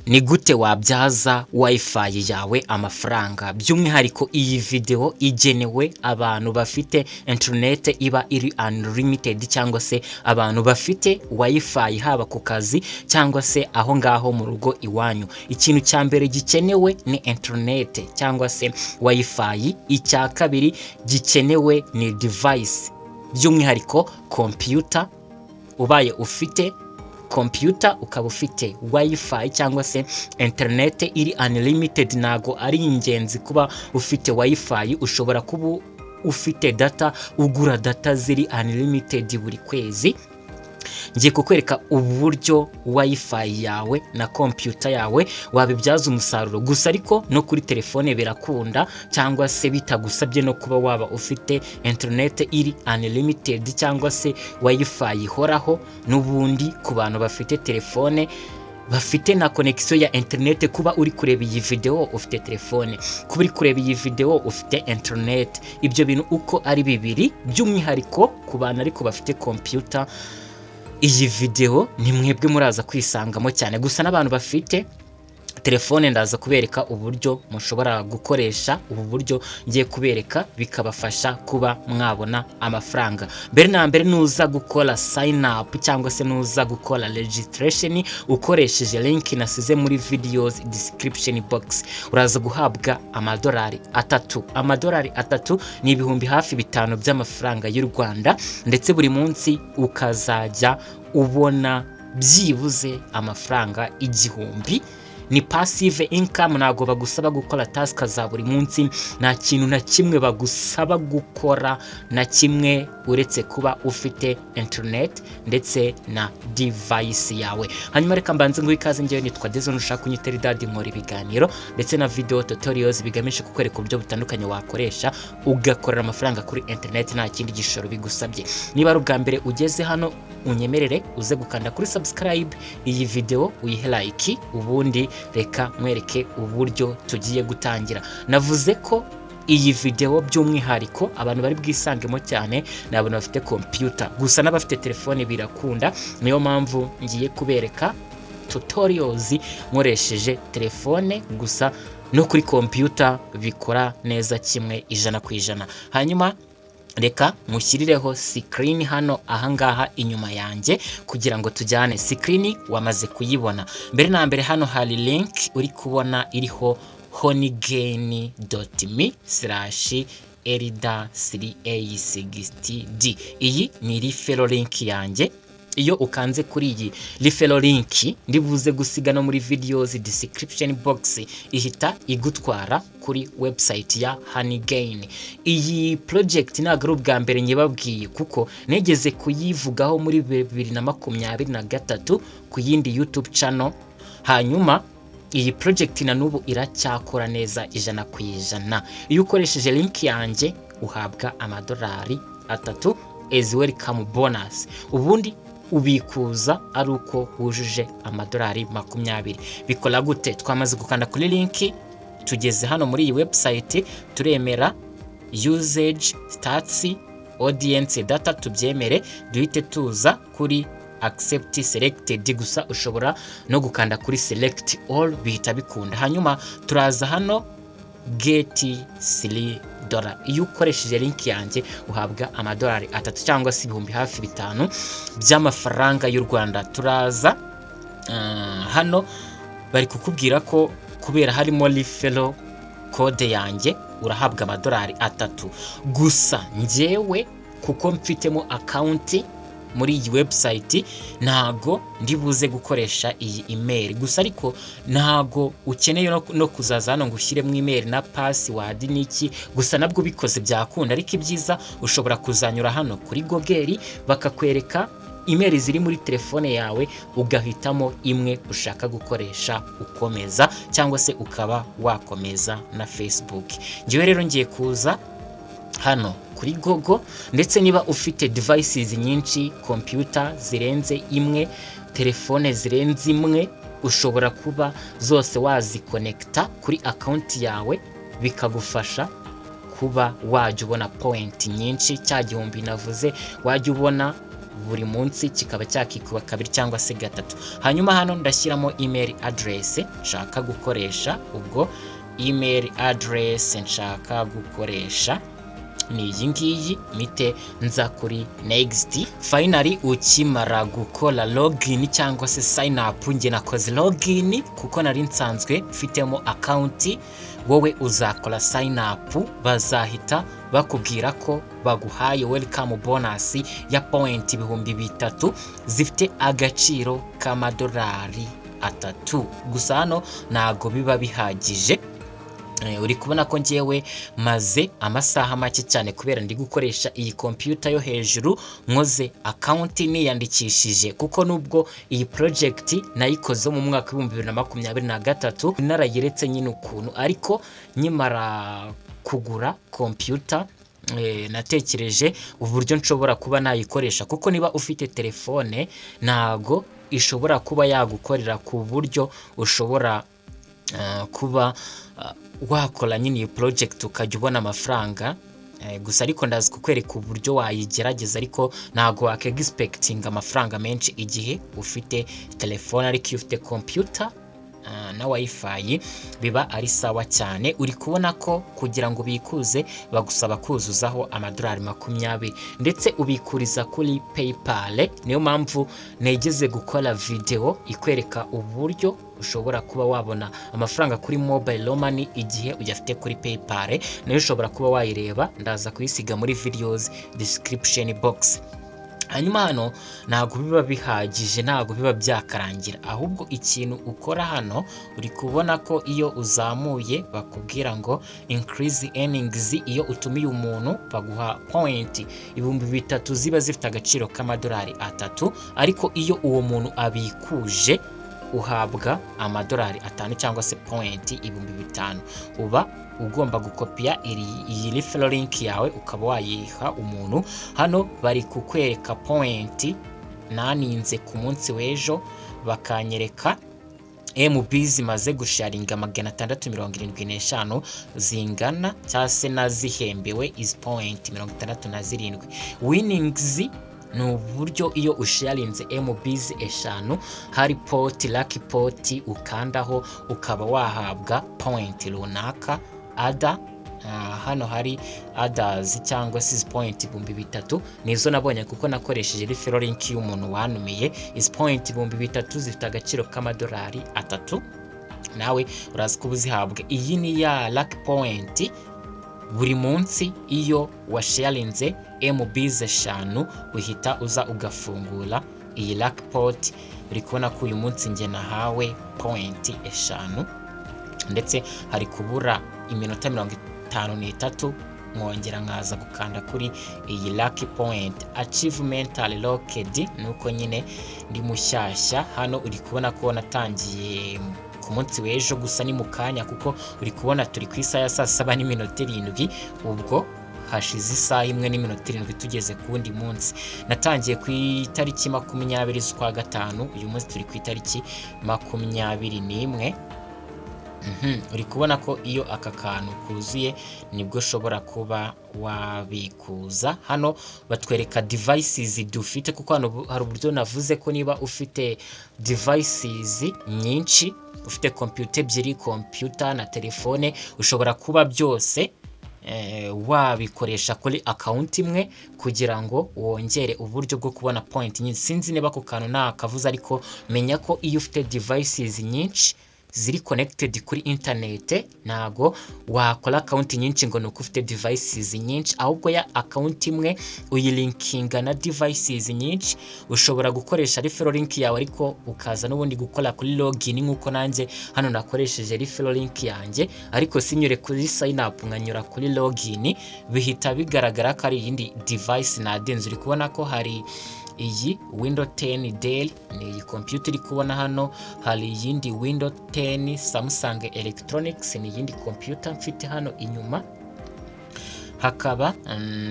Ni gute wabyaza wifi yawe amafaranga? By'umwihariko iyi video igenewe abantu bafite internet iba iri unlimited cyangwa se abantu bafite wifi haba ku kazi cyangwa se aho ngaho mu rugo iwanyu. Ikintu cya mbere gikenewe ni internet cyangwa se wifi. Icya kabiri gikenewe ni device, by'umwihariko computer. Ubaye ufite computer ukaba ufite wifi cyangwa se internet iri unlimited, nago ari ingenzi kuba ufite wifi. Ushobora kuba ufite data, ugura data ziri unlimited buri kwezi. Ngiye kukwereka uburyo wifi yawe na computer yawe wabibyaza umusaruro. Gusa ariko no kuri telefone birakunda, cyangwa se bitagusabye no kuba waba ufite internet iri unlimited cyangwa se wifi ihoraho. N'ubundi ku bantu bafite telefone bafite na connection ya internet, kuba uri kureba iyi video ufite telefone, kuba uri kureba iyi video ufite internet. Ibyo bintu uko ari bibiri, by'umwihariko ku bantu ariko bafite computer, iyi video ni mwebwe muraza kwisangamo cyane. Gusa n'abantu bafite telefone ndaza kubereka uburyo mushobora gukoresha ubu buryo ngiye kubereka, bikabafasha kuba mwabona amafaranga. Mbere na mbere nuza gukora sign up cyangwa se nuza gukora registration ukoresheje link nasize muri videos description box, uraza guhabwa amadolari 3. Amadolari 3 ni ibihumbi hafi 5 by'amafaranga y'u Rwanda, ndetse buri munsi ukazajya ubona byibuze amafaranga 1000. Ni passive income, nago bagusaba gukora task za buri munsi. Nta kintu na kimwe bagusaba gukora na kimwe uretse kuba ufite internet ndetse na device yawe. Hanyuma reka mbanze ngo ikaze, ngewe nitwa Dezo, nushaka kunyitera dadi, nkora ibiganiro ndetse na video tutorials bigamije kukwereka uburyo butandukanye wakoresha ugakorera amafaranga kuri internet nta kindi gishoro bigusabye. Niba ari ubwa mbere ugeze hano, unyemerere uze gukanda kuri subscribe, iyi video uyihe like, ubundi reka mwereke uburyo tugiye gutangira. Navuze ko iyi video by'umwihariko abantu bari bwisangemo cyane ni abantu bafite computer, gusa n'abafite telefone birakunda. Niyo mpamvu ngiye kubereka tutorials nkoresheje telefone, gusa no kuri computer bikora neza kimwe 100%. Hanyuma reka mushyirireho screen hano ahangaha inyuma yanjye kugira ngo tujyane. Screen wamaze kuyibona. Mbere na mbere hano hari link uri kubona iriho honeygain.me/elda3a60d. iyi ni referral link yanjye. Iyo ukanze kuri iyi referral link ndibuze gusiga no muri videos description box, ihita igutwara kuri website ya Honeygain. Iyi project ntabwo ari ubwa mbere nyibabwiye, kuko negeze kuyivugaho muri 2023 ku yindi YouTube channel. Hanyuma iyi project na nubu iracyakora neza 100%. Iyo ukoresheje link yanjye uhabwa amadolari 3 as welcome bonus. Ubundi ubikuza ari uko wujuje amadolari 20. Bikora gute? Twamaze gukanda kuri link, tugeze hano muri iyi website, turemera usage stats audience data, tubyemere, duhite tuza kuri accept selected. Gusa ushobora no gukanda kuri select all, bihita bikunda. Hanyuma turaza hano get $3. Iyo ukoresheje link yanjye uhabwa amadolari 3 cyangwa se ibihumbi hafi 5 by'amafaranga y'u Rwanda. Turaza hano bari kukubwira ko kubera harimo referral code yanjye urahabwa amadolari 3. Gusa njyewe kuko mfitemo account muri iyi website ntago ndibuze gukoresha iyi email. Gusa ariko ntago ukeneye no kuzaza hano ngo ushyiremo email na password niki, gusa nabwo bikoze byakunda. Ariko ibyiza ushobora kuzanyura hano kuri Google bakakwereka email ziri muri telefone yawe, ugahitamo imwe ushaka gukoresha ukomeza, cyangwa se ukaba wakomeza na Facebook. Ngiye rero ngiye kuza hano kuri Google, ndetse niba ufite devices nyinshi, computer zirenze imwe, telefone zirenze imwe, ushobora kuba zose waziconnecta kuri account yawe, bikagufasha kuba wajya ubona point nyinshi. Cya gihumbi navuze wajya ubona buri munsi kikaba cyakikuba kabiri cyangwa se gatatu. Hanyuma hano ndashyiramo email address nshaka gukoresha, ubwo email address nshaka gukoresha ni iyi ngiyi, mite nza kuri next. Finally ukimara gukora login cyangwa se sign up, nge nakoze login kuko nari nsanzwe mfitemo account, wowe uzakora sign up, bazahita bakubwira ko baguhaye welcome bonus ya point 3000 zifite agaciro k'amadolari 3. Gusa hano ntago biba bihagije. Uri kubona ko ngewe maze amasaha make cyane kubera ndi gukoresha iyi computer yo hejuru, nkoze account niyandikishije, kuko nubwo iyi project nayikoze mu mwaka wa 2023 narayiretse nyine ukuntu, ariko nyimara kugura computer natekereje uburyo nshobora kuba nayikoresha, kuko niba ufite telefone ntago ishobora kuba yagukorera ku buryo ushobora kuba wakora nyine iyi project ukajya ubona amafaranga. Gusa ariko ndazi kukwereka uburyo wayigerageza, ariko ntago wake-expecting amafaranga menshi igihe ufite telefone, ariko iyo ufite computer na wifi biba ari sawa cyane. Uri kubona ko kugira ngo bikuze bagusaba kuzuzaho amadolari 20 ndetse ubikuriza kuri PayPal. Niyo mpamvu negeze gukora video ikwereka uburyo ushobora kuba wabona amafaranga kuri mobile money igihe ujyafite kuri PayPal. Nayo ushobora kuba wayireba, ndaza kuyisiga muri videos description box. Hanyuma hano ntago biba bihagije, ntago biba byakarangira, ahubwo ikintu ukora hano uri kubona ko iyo uzamuye bakubwira ngo increase earnings. Iyo utumiye umuntu baguha point 3000 ziba zifite agaciro k'amadolari 3, ariko iyo uwo muntu abikuje uhabwa amadolari 5 cyangwa se point 5000. Uba ugomba gukopiya iyi referral link yawe ukaba wayiha umuntu. Hano bari kukwereka point naninze ku munsi w'ejo, bakanyereka MB zimaze gusharinga 675 zingana cyangwa se nazihembewe is point 67. Winnings ni uburyo iyo usharinze MBs 5 hari pot lucky pot ukandaho ukaba wahabwa point runaka. Hano hari others cyangwa 6.3 nizo nabonye kuko nakoresheje referral link y'umuntu wanumiye. is point 3000 zifite agaciro k'amadolari 3, nawe urazi ko uzihabwa. Iyi ni ya lucky point buri munsi. Iyo washarinze MBs 5 uhita uza ugafungura iyi lucky pot. Uri kubona ko uyu munsi nge nahawe point 5 ndetse hari kubura iminota 53 mwongera nkaza gukanda kuri iyi lucky point achievement locked. nuko nyine ndi mushyashya hano. Uri kubona ko natangiye ku munsi w'ejo, gusa ni mukanya kuko uri kubona turi ku isaha ya 7:07, ubwo hashize isaha 1:07 tugeze ku wundi munsi. Natangiye ku itariki 20 z'ukwa gatanu, uyu munsi turi ku itariki 21. Uri kubona ko iyo aka kantu kuzuye nibwo ushobora kuba wabikuza. Hano batwereka devices dufite, kuko hano hari uburyo navuze ko niba ufite devices nyinshi, ufite computer ebyiri, computer na telefone, ushobora kuba byose wabikoresha kuri account imwe kugira ngo wongere uburyo bwo kubona point nyinshi. Sinzi niba ko kantu nakavuze, ariko menya ko iyo ufite devices nyinshi ziri connected kuri internet ntago wakora account nyinshi ngo nuko ufite devices nyinshi, ahubwo ya account imwe uyilinkinga na devices nyinshi. Ushobora gukoresha referral link yawe ariko ukaza n'ubundi gukora kuri login, nkuko nanjye hano nakoresheje referral link yanjye ariko sinyure kuri sign up nkanyura kuri login, bihita bigaragara ko ari iyindi device nadenze. Uri kubona ko hari iyi Windows 10 Dell, ni iyi computer iri kubona hano. Hari iyindi Windows 10 Samsung Electronics, ni iyindi computer mfite hano inyuma. Hakaba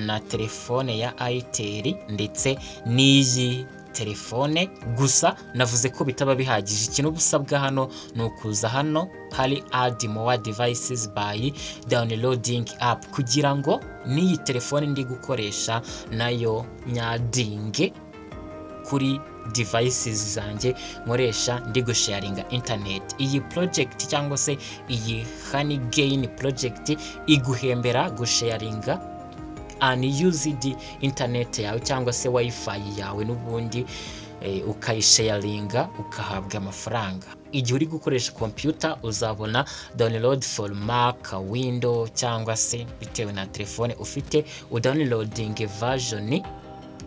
na telefone ya Itel ndetse n'iyi telefone. Gusa navuze ko bitaba bihagije, ikintu busabwa hano ni ukuza hano hari add more devices by downloading app, kugira ngo n'iyi telefone ndi gukoresha nayo nyadinge kuri devices zanjye nkoresha ndi gusharinga internet. Iyi project cyangwa se iyi Honeygain project iguhembera gusharinga unused internet yawe cyangwa se wifi yawe n'ubundi ukayisharinga ukahabwa amafaranga. Igihe uri gukoresha computer uzabona download for Mac, Windows cyangwa se bitewe na telefone ufite, udownloading version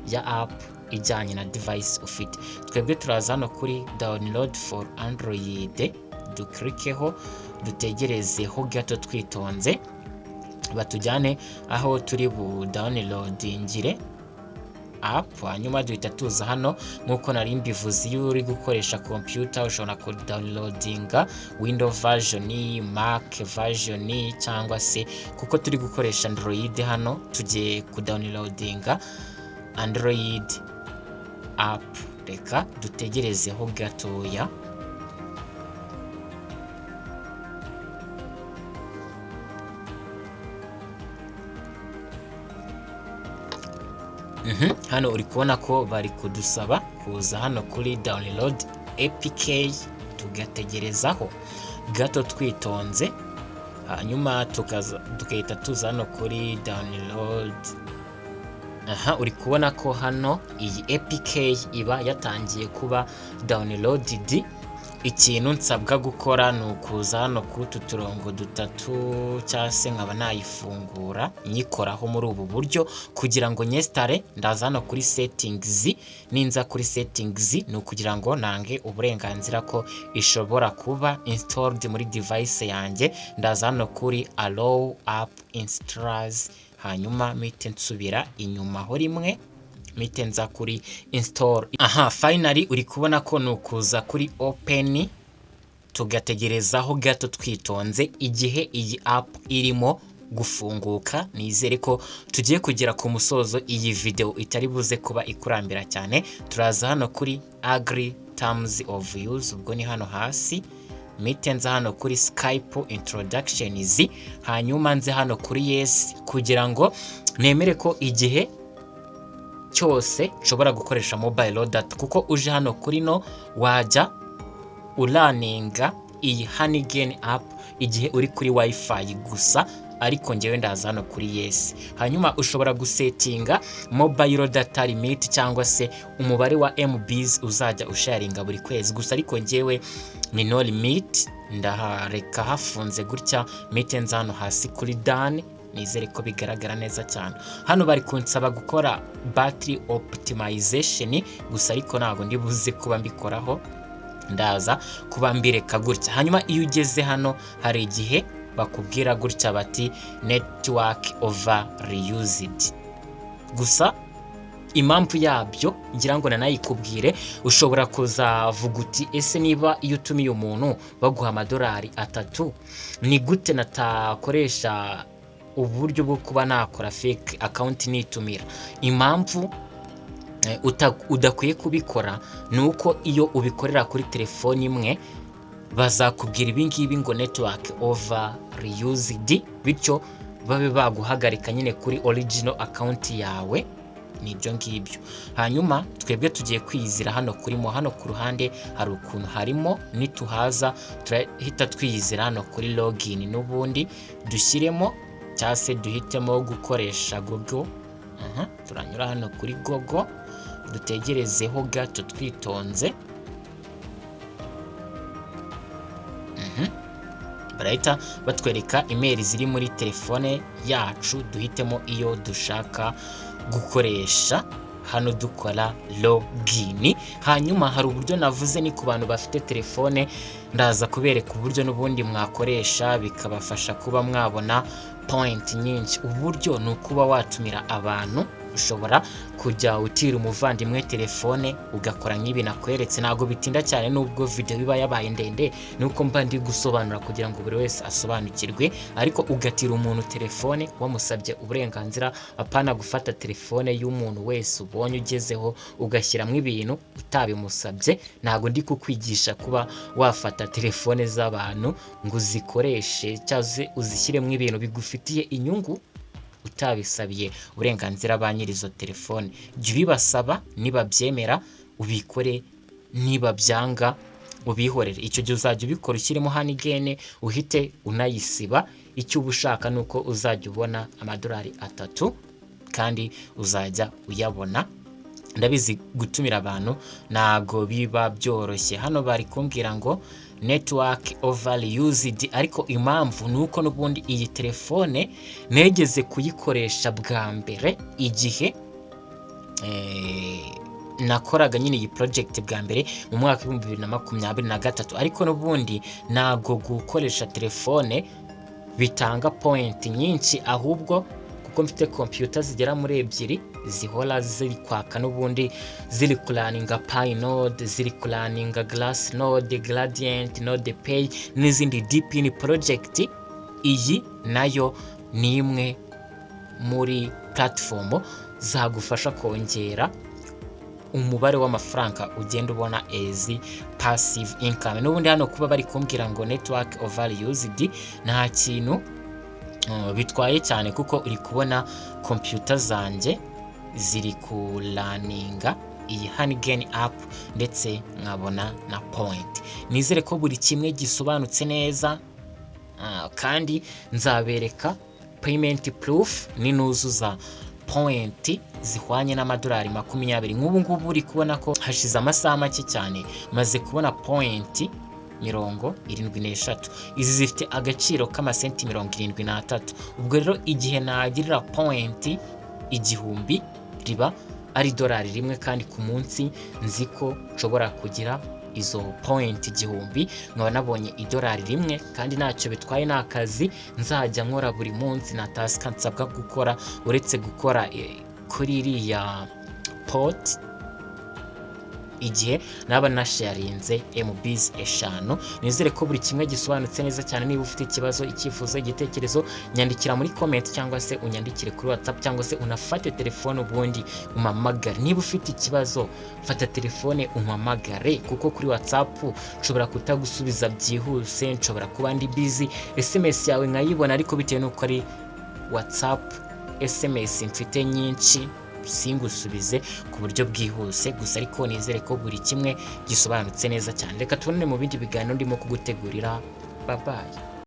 ya app ijyanye na device ufite. Twebwe turaza hano kuri download for Android, duklikeho dutegerezeho gato twitonze batujyane aho turi bu downloadingire app. Hanyuma duhita tuza hano nkuko nari mbivuze, iyo uri gukoresha computer ushobora ku downloadinga Windows version, Mac version cyangwa se kuko turi gukoresha Android hano tugiye ku downloadinga Android app. Reka dutegerezeho gatoya. Hano uri kubona ko bari kudusaba kuza hano kuri download APK, tugategerezaho gato twitonze, hanyuma tukahita tuza hano kuri download. Uri kubona ko hano iyi APK iba yatangiye kuba downloaded. Ikintu nsabwa gukora ni ukuza hano kutu turongo dutatu cyangwa se nkaba nayifungura nyikoraho muri ubu buryo kugira ngo nyestare. Ndaza hano kuri settings, ninza kuri settings ni ukugira ngo nange uburenganzira ko ishobora kuba installed muri device yanjye. Ndaza hano kuri allow app installs, hanyuma mpite nsubira inyuma ho rimwe mpite nza kuri install. Finally uri kubona ko nukuza kuri open, tugategerezaho gato twitonze igihe iyi app irimo gufunguka. Nizere ko tugiye kugera ku musozo iyi video itari buze kuba ikurambira cyane. Turaza hano kuri agree terms of use, ubwo ni hano hasi. Mpite nza hano kuri Skype introductions, hanyuma nze hano kuri yes kugira ngo nemere ko igihe cyose nshobora gukoresha mobile data, kuko uje hano kuri no wajya ulaninga iyi Honeygain app igihe uri kuri wifi gusa, ariko ngewe ndaza hano kuri yes. Hanyuma ushobora gusetinga mobile data limit cyangwa se umubare wa MBs uzajya usharinga buri kwezi gusa, ariko ngewe ni no limit, ndahareka hafunze gutya. Mpite nza hano hasi kuri done. Nizere ko bigaragara neza cyane. Hano bari kunsaba gukora battery optimization gusa, ariko ntago ndi buze kuba mbikoraho, ndaza kuba mbireka gutya. Hanyuma iyo ugeze hano hari igihe bakubwira gutya bati network overused. Gusa impamvu yabyo ngira ngo nanayikubwire, ushobora kuzavuga uti ese niba iyo utumiye umuntu baguha $3 ni gute natakoresha uburyo bwo kuba nakora fake account nitumira? Impamvu udakwiye kubikora nuko iyo ubikorera kuri telefone imwe bazakubwira ibingibi ngo network overused, bityo babe baguhagarika nyine kuri original account yawe. Nibyo ngibyo. Hanyuma twebwe tugiye kwiyizira hano kurimo, hano ku ruhande hari ukuntu harimo, nituhaza turahita twiyizira hano kuri login, n'ubundi dushyiremo cyangwa se duhitemo gukoresha Google. Turanyura hano kuri Google, dutegerezeho gato twitonze. Barahita batwereka email ziri muri telefone yacu, duhitemo iyo dushaka gukoresha. Hano dukora login. Hanyuma hari uburyo navuze ni ku bantu bafite telefone, ndaza kubereka uburyo n'ubundi mwakoresha bikabafasha kuba mwabona point nyinshi. Uburyo ni ukuba watumira abantu, ushobora kujya utira umuvandimwe telefone ugakora nk'ibi nakweretse. Ntago bitinda cyane nubwo video biba yabaye ndende, nuko mba ndi gusobanura kugira ngo buri wese asobanukirwe. Ariko ugatira umuntu telefone wamusabye uburenganzira, apana gufata telefone y'umuntu wese ubonye ugezeho ugashyiramo ibintu utabimusabye. Ntago ndi kukwigisha kuba wafata telefone z'abantu ngo uzikoreshe cyangwa uzishyiremo ibintu bigufitiye inyungu utabisabiye uburenganzira ba nyiri izo telefone. Jya ubibasaba, niba byemera ubikore, niba byanga ubihorere. Icyo gihe uzajya ubikora ushyiremo Honeygen uhite unayisiba. Icyo uba ushaka ni uko uzajya ubona amadolari 3 kandi uzajya uyabona. Ndabizi gutumira abantu ntago biba byoroshye. Hano bari kumbwira ngo network overly used, ariko impamvu nuko n'ubundi iyi telefone negeze kuyikoresha bwa mbere igihe nakoraga nyine iyi project bwa mbere mu mwaka wa 2023, ariko n'ubundi ntago gukoresha telefone bitanga point nyinshi, ahubwo kuko mfite computer zigera muri 2 zihora ziri kwaka n'ubundi ziri kuraninga Pinode, ziri kuraninga Glassnode, Gradient, NodePay n'izindi Deepin project. Iyi nayo ni imwe muri platform zagufasha kongera umubare w'amafaranga ugenda ubona as passive income. N'ubundi hano kuba bari kumbwira ngo network overly used nta kintu bitwaye cyane, kuko uri kubona computer zanjye ziri kuraninga iyi Honeygen app ndetse nkabona na point. Nizere ko buri kimwe gisobanutse neza, kandi nzabereka payment proof ninuzuza point zihwanye n'amadolari 20. Nk'ubu ngubu uri kubona ko hashize amasaha make cyane maze kubona point 73. Izi zifite agaciro k'amasenti 73. Ubwo rero igihe nagirira point 1000 riba ari dolari 1, kandi ku munsi nzi ko nshobora kugira izo point 1000 nkaba nabonye idolari 1, kandi ntacyo bitwaye. n'akazi nzajya nkora buri munsi, na task nsabwa gukora uretse gukora kuri iriya pot igihe naba nasharinze MBs 5. Nizere ko buri kimwe gisobanutse neza cyane. Niba ufite ikibazo, icyifuzo, igitekerezo, nyandikira muri comment cyangwa se unyandikire kuri WhatsApp, cyangwa se unafate telefone ubundi umpamagare. Niba ufite ikibazo fata telefone umpamagare, kuko kuri WhatsApp nshobora kutagusubiza byihuse, nshobora kuba ndi busy, SMS yawe nkayibona, ariko bitewe nuko ari WhatsApp SMS mfite nyinshi singusubize ku buryo bwihuse gusa. Ariko nizere ko buri kimwe gisobanutse neza cyane. Reka tubonane mu bindi biganiro ndimo kugutegurira. Bye bye.